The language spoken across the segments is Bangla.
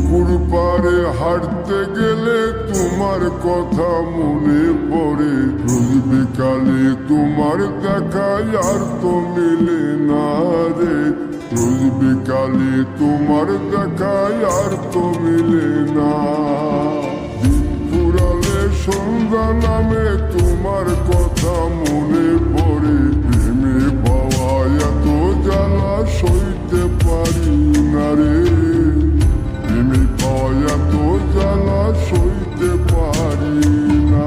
পুকুর পাড়ে হাঁটতে গেলে তোমার কথা মনে পড়ে। রোজ বিকালে তোমার দেখা আর তো মিলে না রে। রোজ বিকালে তোমার দেখা আর তো মিলে না। দিন ফুরালে সন্ধ্যা নামে তোমার কথা মনে পড়ে। প্রেমে পাওয়া এত জ্বালা সইতে পারি না রে। প্রেমে পাওয়া এত জ্বালা সইতে পারি না।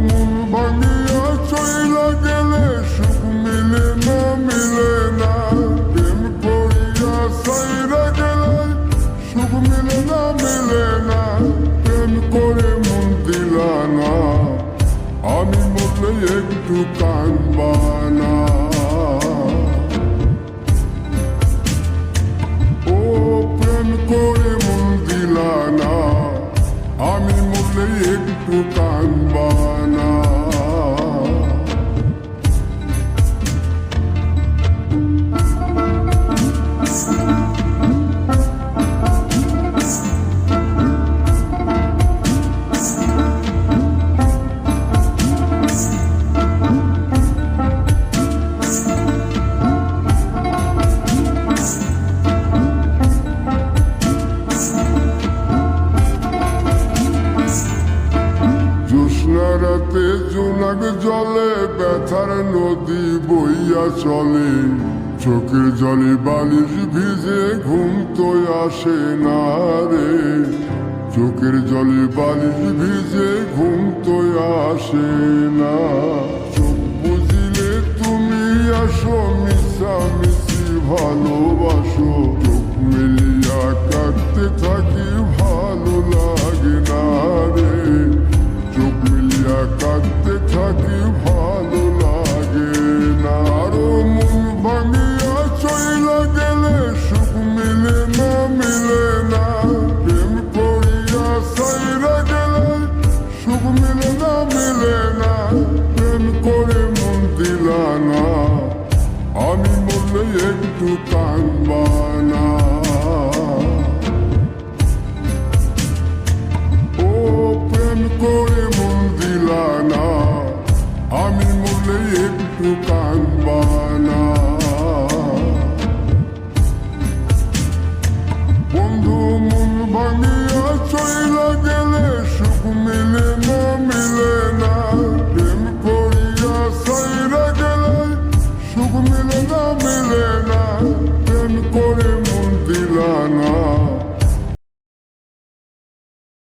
মন ভাঙিয়া চইলা গেলে সুখ মিলে না, মিলে না। প্রেম করিয়া সাইরা গেলে সুখ মিলে না, মিলে না। প্রেম করে মন দিলা না, আমি মরলে একটু কাঁদবা না। ও প্রেম করে মন দিলা না, আমি মরলে একটু কাঁদবা না। রাতে জোনাক জলে ব্যথার নদী বইয়া চলে। চোখের জলে বালিশ ভিজে ঘুম তো আসে না রে। চোখের জলে বালিশ ভিজে ঘুম তো আসে না। চোখ বুঝিলে তুমি আসো, মিশামিশি ভালোবাসো।